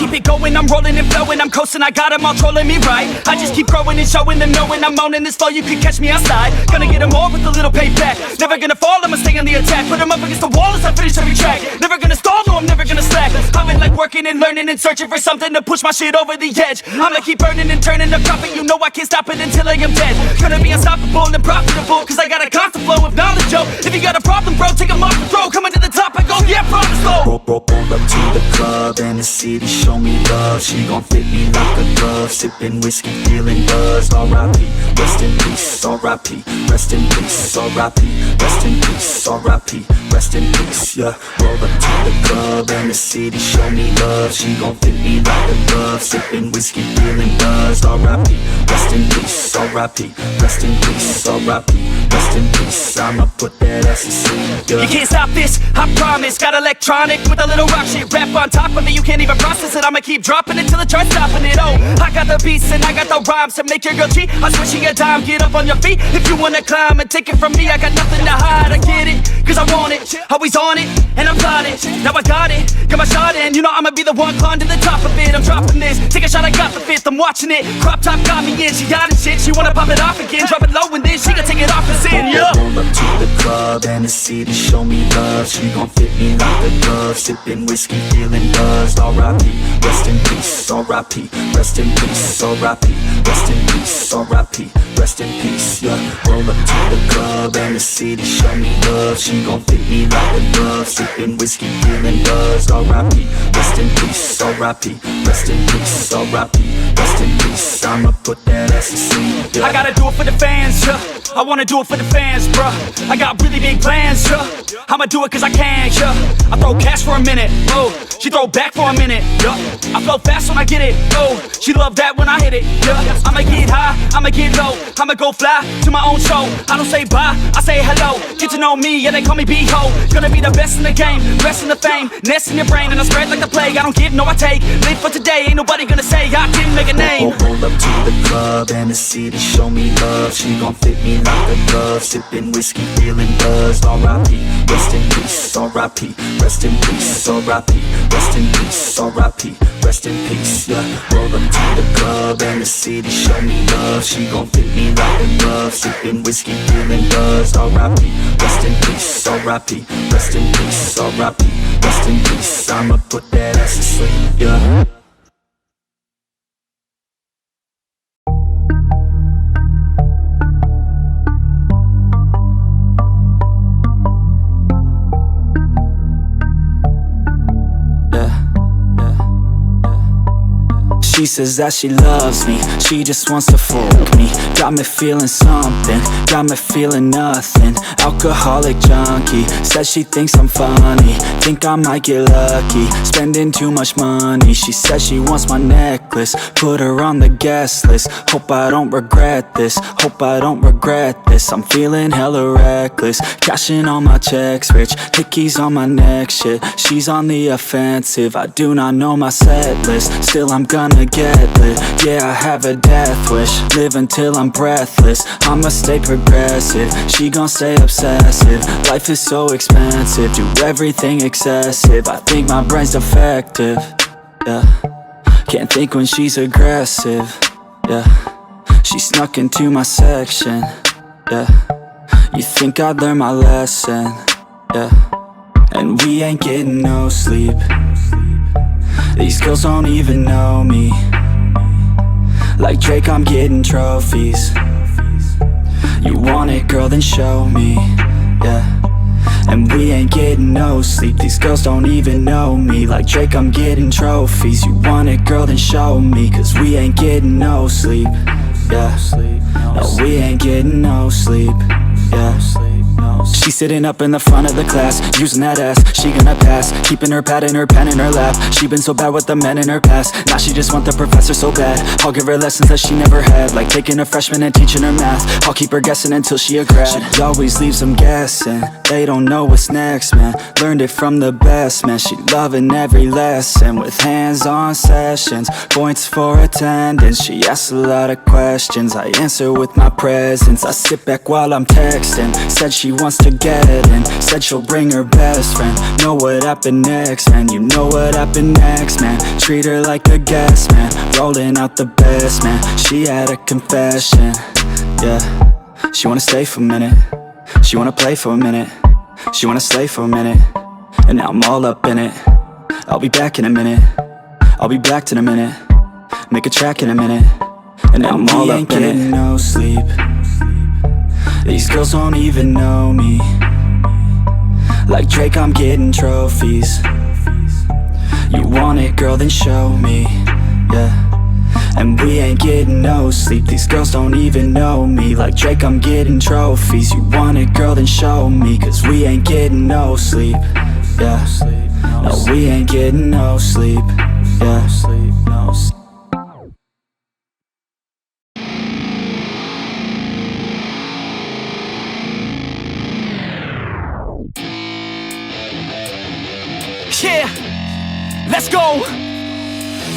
keep it going, I'm rolling and flowing, I'm coasting, I got them all trolling me right. I just keep growing and showing them, knowing I'm owning this flow, you can catch me outside. Gonna get them all with a little payback. Never gonna fall, I'ma stay on the attack. Put them up against the wall as I finish every track. Never gonna stall, no, I'm never gonna slack. I've been like working and learning and searching for something to push my shit over the edge. I'ma keep burning and turning the profit, you know I can't stop it until I am dead. Gonna be unstoppable and profitable, cause I got a constant flow of knowledge, yo. If you got a problem, bro, take them off the throw. Coming to the top, I go, yeah, promise, though. Roll up to the club and the city show me love. She gon' fit me like a glove. Sipping whiskey, feeling buzzed. R.I.P. Rest in peace. R.I.P. Rest in peace. R.I.P. Rest in peace. R.I.P. Rest in peace. Yeah. Roll up to the club and the city show me love. She gon' fit me like a glove. Sipping whiskey, feeling buzzed. R.I.P. Rest in peace. R.I.P. Rest in peace. R.I.P. Rest in peace. I'ma put that ass to sleep. Yeah. You can't stop this, I promise. Got electronic with a little rock shit. Rap on top of it, you can't even process it. I'ma keep dropping it till the chart's stopping it. Oh, I got the beats and I got the rhymes to make your girl cheat. I swear she a dime, get up on your feet if you wanna climb and take it from me. I got nothing to hide, I get it, cause I want it. Always on it, and I'm plotting. Now I got it, got my shot in. You know I'ma be the one climb to the top of it. I'm dropping this, take a shot, I got the fifth. I'm watching it, crop top got me in. She got it shit, she wanna pop it off again. Drop it low and then she gon' take it off and sin, yeah. Roll up to the club and the city show me love. She gon' fit me like a glove. Sipping whiskey, feeling buzzed. R.I.P. Rest in peace. R.I.P. Rest in peace. R.I.P. Rest in peace. R.I.P. Rest in peace. Yeah. Roll up to the club and the city show me love. She gon' fit me like a glove. Sipping whiskey, feeling buzzed. R.I.P. Rest in peace. R.I.P. Rest in peace. R.I.P. Rest in peace. I'ma put that ass to sleep. Yeah. I gotta do it for the fans, yeah. I wanna do it for the fans, bruh. I got really big plans, yeah. I'ma do it cause I can, yeah. I throw cash for a minute, oh. She throw back for a minute, yeah. I flow fast when I get it, oh. She love that when I hit it, yeah. I'ma get high, I'ma get low. I'ma go fly to my own show. I don't say bye, I say hello. Get to know me, yeah, they call me B-Ho. Gonna be the best in the game, rest in the fame. Nest in your brain and I spread like the plague. I don't give, no I take. Live for today, ain't nobody gonna say I didn't make a name. Roll up to the club and the city show me love. She gon' fit me like a glove. Sipping whiskey, feeling buzzed. R.I.P. Rest in peace. R.I.P. Rest in peace. R.I.P. Rest in peace. R.I.P. Rest in peace. Yeah. Roll up to the club and the city show me love. She gon' fit me like a glove. Sipping whiskey, feeling buzzed. R.I.P. Rest in peace. R.I.P. Rest in peace. R.I.P. Rest in peace. I'ma put that ass to sleep. Yeah. She says that she loves me, she just wants to fuck me. Got me feeling something, got me feeling nothing. Alcoholic junkie, says she thinks I'm funny. Think I might get lucky, spending too much money. She says she wants my necklace, put her on the guest list. Hope I don't regret this, hope I don't regret this. I'm feeling hella reckless, cashing all my checks rich. Hickeys on my neck, shit, she's on the offensive. I do not know my set list, still I'm gonna get lit. Yeah, I have a death wish, live until I'm breathless. I'ma stay progressive, she gon' stay obsessive. Life is so expensive, do everything excessive. I think my brain's defective, yeah. Can't think when she's aggressive, yeah. She snuck into my section, yeah. You think I'd learn my lesson, yeah. And we ain't getting no sleep. These girls don't even know me. Like Drake, I'm getting trophies. You want it, girl, then show me, yeah. And we ain't getting no sleep. These girls don't even know me. Like Drake, I'm getting trophies. You want it, girl, then show me. Cause we ain't getting no sleep, yeah. No, we ain't getting no sleep, yeah. She's sitting up in the front of the class, using that ass, she gonna pass. Keeping her pad and her pen in her lap. She been so bad with the men in her past. Now she just want the professor so bad. I'll give her lessons that she never had, like taking a freshman and teaching her math. I'll keep her guessing until she a grad. She always leaves them guessing, they don't know what's next, man. Learned it from the best, man. She loving every lesson, with hands-on sessions, points for attendance. She asks a lot of questions, I answer with my presence. I sit back while I'm texting, said she she wants to get in. Said she'll bring her best friend. Know what happened next, man. You know what happened next, man. Treat her like a guest, man. Rolling out the best, man. She had a confession, yeah. She wanna stay for a minute. She wanna play for a minute. She wanna slay for a minute. And now I'm all up in it. I'll be back in a minute. I'll be back in a minute. Make a track in a minute. And now I'm all up in it. No sleep. These girls don't even know me. Like Drake, I'm getting trophies. You want it, girl, then show me, yeah. And we ain't getting no sleep. These girls don't even know me. Like Drake, I'm getting trophies. You want it, girl, then show me. Cause we ain't getting no sleep, yeah. No, we ain't getting no sleep, yeah. Yeah, let's go.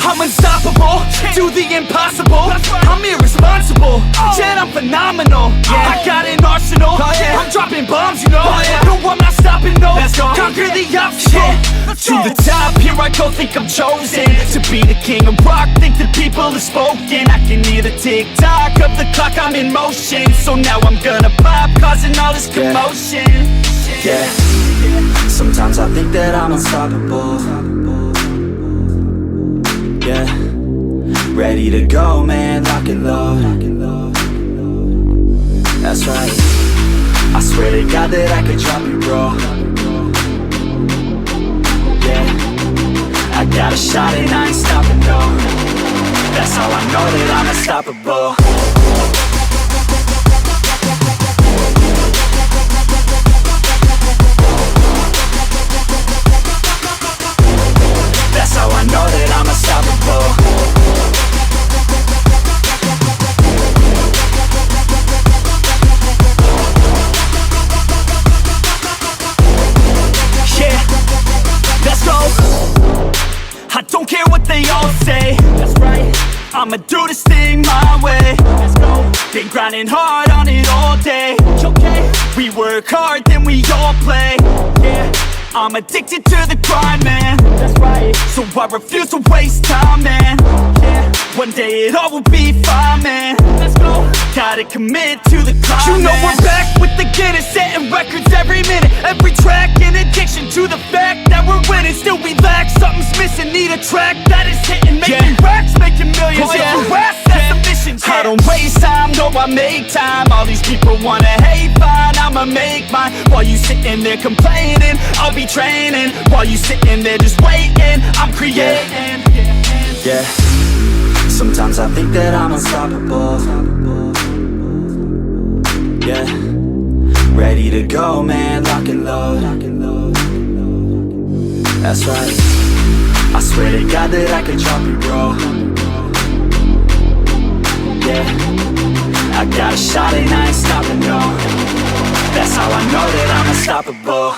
I'm unstoppable, do the impossible. I'm irresponsible, yet I'm phenomenal. I got an arsenal, I'm dropping bombs, you know. No, I'm not stopping, no. Conquer the obstacle. To the top, here I go, think I'm chosen to be the king of rock, think the people have spoken. I can hear the tick-tock of the clock, I'm in motion. So now I'm gonna pop, causing all this commotion. Yeah, sometimes I think that I'm unstoppable. Yeah, ready to go, man, lock and load. That's right, I swear to God that I could drop you, bro. Yeah, I got a shot and I ain't stopping, no. That's how I know that I'm unstoppable. That's how I know that I'm unstoppable. Yeah, let's go. I don't care what they all say. That's right, I'ma do this thing my way. Let's go. Been grinding hard on it all day. Okay, we work hard, then we all play. Yeah, I'm addicted to the grind, man. That's right. So I refuse to waste time, man. Yeah, one day it all will be fine, man. Let's go. Gotta commit to the climb. You know we're back with the Guinness, setting records every minute, every track. An addiction to the fact that we're winning. Still we lack, something's missing. Need a track that is hitting, making racks, making millions. If you ask, that's the mission. I don't waste time, no, I make time. All these people wanna hate, fine, I'ma make mine. While you sitting there complaining, I'll be training. While you sitting there just waiting, I'm creating. Yeah, sometimes I think that I'm unstoppable. Yeah, ready to go, man, lock and load. That's right, I swear to God that I could drop you, bro. Yeah, I got a shot and I ain't stopping, no. That's how I know that I'm unstoppable.